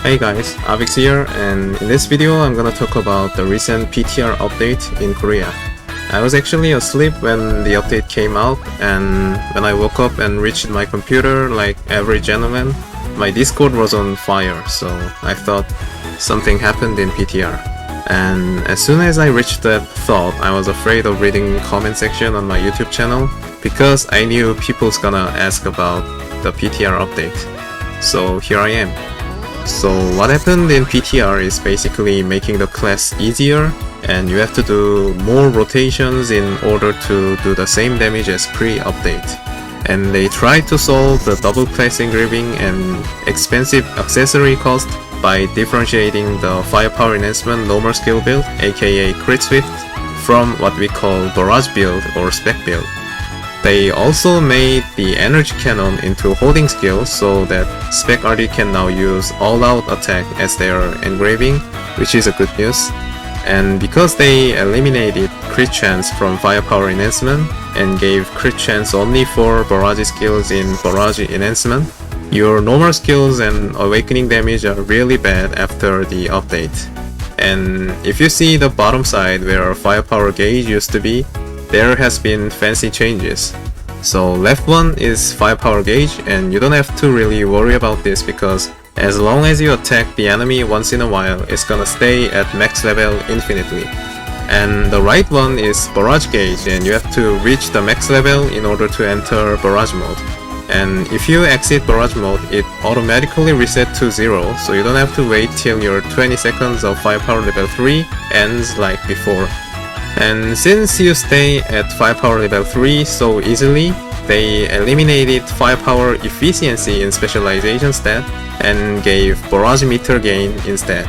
Hey guys, Avix here, and in this video I'm gonna talk about the recent PTR update in Korea. I was actually asleep when the update came out, and when I woke up and reached my computer like every gentleman, my Discord was on fire, so I thought something happened in PTR. And as soon as I reached that thought, I was afraid of reading comment section on my YouTube channel because I knew people's gonna ask about the PTR update. So here I am. So what happened in PTR is basically making the class easier, and you have to do more rotations in order to do the same damage as pre-update. And they tried to solve the double class engraving and expensive accessory cost by differentiating the firepower enhancement normal skill build, aka crit swift, from what we call barrage build or spec build. They also made the energy cannon into holding skill so that Spec Arti can now use all-out attack as their engraving, which is a good news. And because they eliminated crit chance from firepower enhancement and gave crit chance only for barrage skills in barrage enhancement, your normal skills and awakening damage are really bad after the update. And if you see the bottom side where firepower gauge used to be, there has been fancy changes. So left one is firepower gauge, and you don't have to really worry about this because as long as you attack the enemy once in a while, it's gonna stay at max level infinitely. And the right one is barrage gauge, and you have to reach the max level in order to enter barrage mode. And if you exit barrage mode, it automatically resets to 0, so you don't have to wait till your 20 seconds of firepower level 3 ends like before. And since you stay at firepower level 3 so easily, they eliminated firepower efficiency in specialization stat and gave barrage meter gain instead.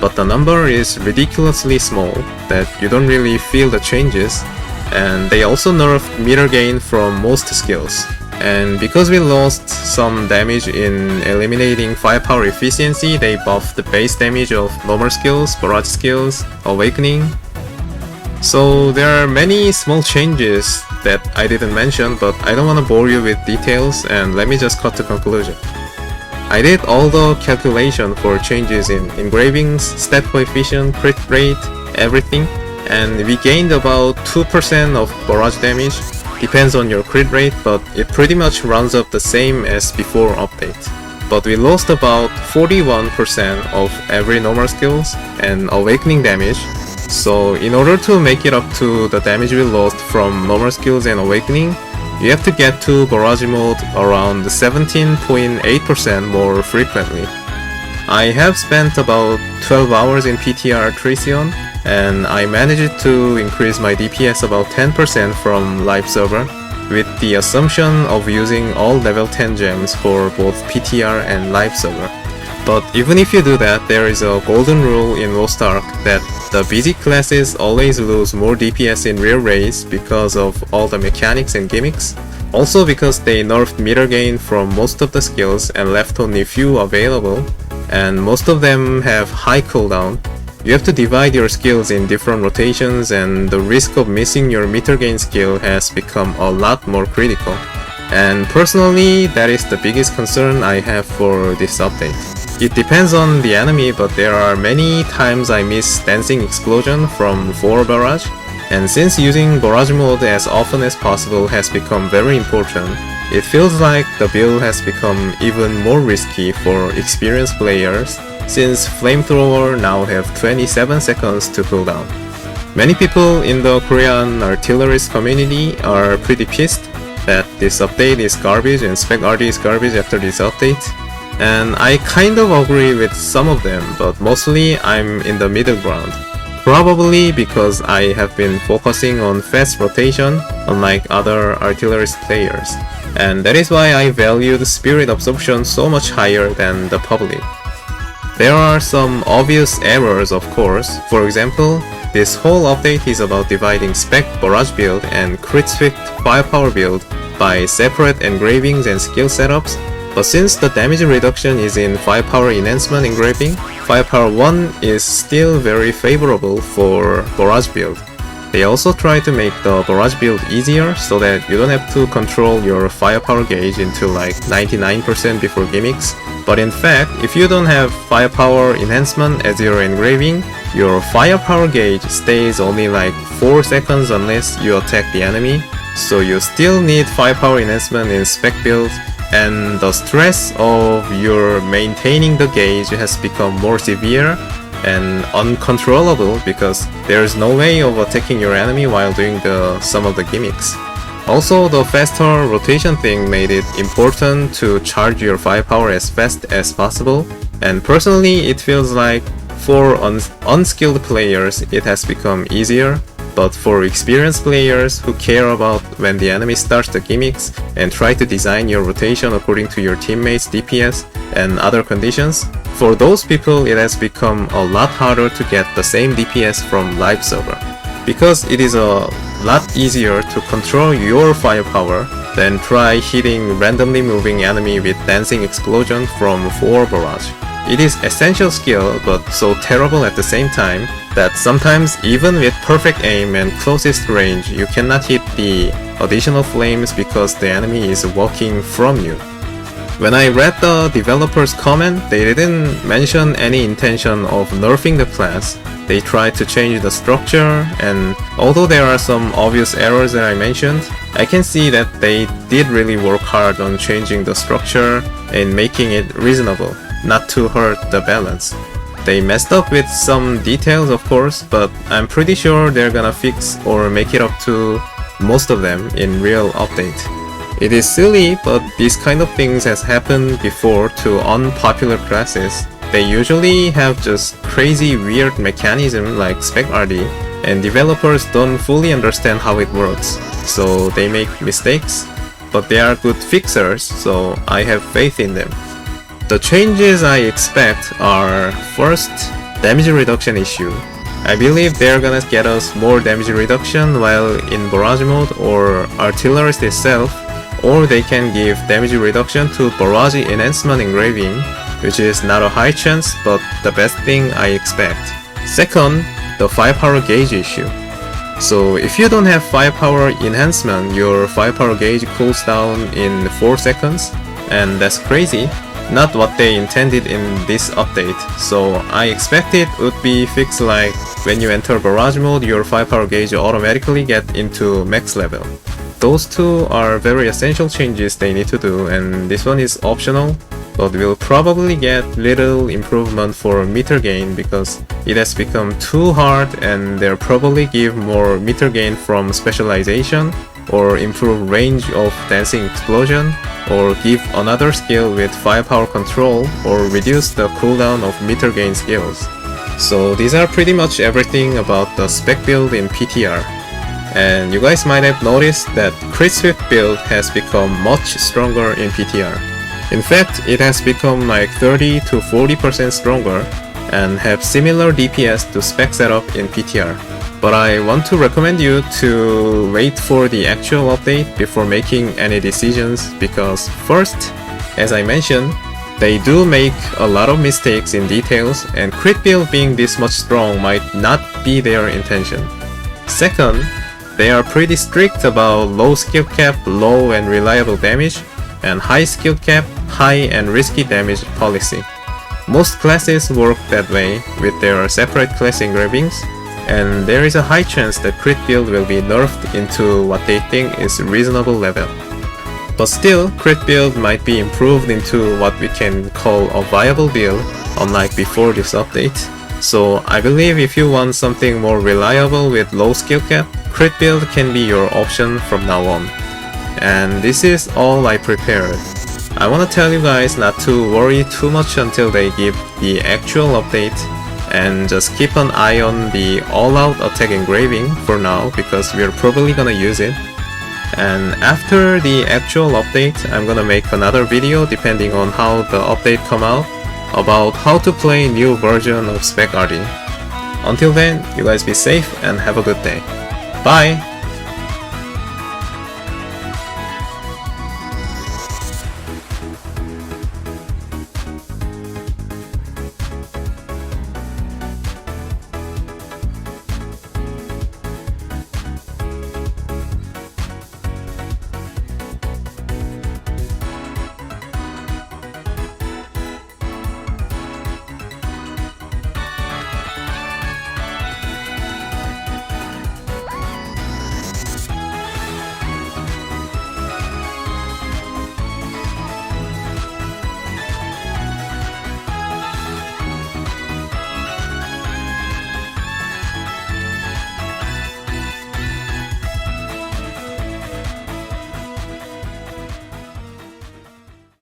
But the number is ridiculously small that you don't really feel the changes, and they also nerfed meter gain from most skills. And because we lost some damage in eliminating firepower efficiency, they buffed the base damage of normal skills, barrage skills, awakening. So there are many small changes that I didn't mention, but I don't want to bore you with details, and let me just cut to conclusion. I did all the calculation for changes in engravings, stat coefficient, crit rate, everything, and we gained about 2% of barrage damage. Depends on your crit rate, but it pretty much runs up the same as before update. But we lost about 41% of every normal skills and awakening damage. So in order to make it up to the damage we lost from normal skills and awakening, you have to get to barrage mode around 17.8% more frequently. I have spent about 12 hours in PTR Trision, and I managed to increase my DPS about 10% from live server, with the assumption of using all level 10 gems for both PTR and live server. But even if you do that, there is a golden rule in Lost Ark that the busy classes always lose more DPS in real race because of all the mechanics and gimmicks. Also because they nerfed meter gain from most of the skills and left only few available, and most of them have high cooldown. You have to divide your skills in different rotations, and the risk of missing your meter gain skill has become a lot more critical. And personally, that is the biggest concern I have for this update. It depends on the enemy, but there are many times I miss dancing explosion from 4 barrage, and since using barrage mode as often as possible has become very important, it feels like the build has become even more risky for experienced players, since flamethrower now have 27 seconds to cooldown. Many people in the Korean artillerist community are pretty pissed that this update is garbage and Spec Arti is garbage after this update. And I kind of agree with some of them, but mostly I'm in the middle ground. Probably because I have been focusing on fast rotation, unlike other artillerist players. And that is why I value the spirit absorption so much higher than the public. There are some obvious errors, of course. For example, this whole update is about dividing spec barrage build and crit swift firepower build by separate engravings and skill setups. But since the damage reduction is in firepower enhancement engraving, firepower 1 is still very favorable for barrage build. They also try to make the barrage build easier so that you don't have to control your firepower gauge into like 99% before gimmicks. But in fact, if you don't have firepower enhancement as your engraving, your firepower gauge stays only like 4 seconds unless you attack the enemy. So you still need firepower enhancement in spec build, and the stress of your maintaining the gauge has become more severe and uncontrollable because there's no way of attacking your enemy while doing some of the gimmicks. Also, the faster rotation thing made it important to charge your firepower as fast as possible, and personally it feels like for unskilled players it has become easier, but for experienced players who care about when the enemy starts the gimmicks and try to design your rotation according to your teammates' DPS and other conditions, for those people it has become a lot harder to get the same DPS from live server. Because it is a lot easier to control your firepower than try hitting randomly moving enemy with dancing explosion from 4 barrage. It is essential skill but so terrible at the same time that sometimes even with perfect aim and closest range you cannot hit the additional flames because the enemy is walking from you. When I read the developer's comment, they didn't mention any intention of nerfing the class. They tried to change the structure, and although there are some obvious errors that I mentioned, I can see that they did really work hard on changing the structure and making it reasonable, not to hurt the balance. They messed up with some details of course, but I'm pretty sure they're gonna fix or make it up to most of them in real update. It is silly, but these kind of things has happened before to unpopular classes. They usually have just crazy weird mechanism like Spec Arti, and developers don't fully understand how it works, so they make mistakes, but they are good fixers, so I have faith in them. The changes I expect are, first, damage reduction issue. I believe they're gonna get us more damage reduction while in barrage mode or artillerist itself, or they can give damage reduction to barrage enhancement engraving, which is not a high chance but the best thing I expect. Second, the firepower gauge issue. So if you don't have firepower enhancement, your firepower gauge cools down in 4 seconds, and that's crazy. Not what they intended in this update, so I expect it would be fixed like when you enter barrage mode your firepower gauge automatically get into max level. Those two are very essential changes they need to do, and this one is optional, but we'll probably get little improvement for meter gain because it has become too hard, and they'll probably give more meter gain from specialization, or improve range of dancing explosion, or give another skill with firepower control, or reduce the cooldown of meter gain skills. So these are pretty much everything about the spec build in PTR. And you guys might have noticed that crit swift build has become much stronger in PTR. In fact, it has become like 30 to 40% stronger and have similar DPS to spec setup in PTR. But I want to recommend you to wait for the actual update before making any decisions because first, as I mentioned, they do make a lot of mistakes in details, and crit build being this much strong might not be their intention. Second, they are pretty strict about low skill cap, low and reliable damage, and high skill cap, high and risky damage policy. Most classes work that way with their separate class engravings, and there is a high chance that crit build will be nerfed into what they think is reasonable level. But still, crit build might be improved into what we can call a viable build, unlike before this update. So I believe if you want something more reliable with low skill cap, crit build can be your option from now on. And this is all I prepared. I wanna tell you guys not to worry too much until they give the actual update, and just keep an eye on the all-out attack engraving for now because we're probably gonna use it. And after the actual update, I'm gonna make another video depending on how the update come out about how to play new version of Spec Arti. Until then, you guys be safe and have a good day. Bye!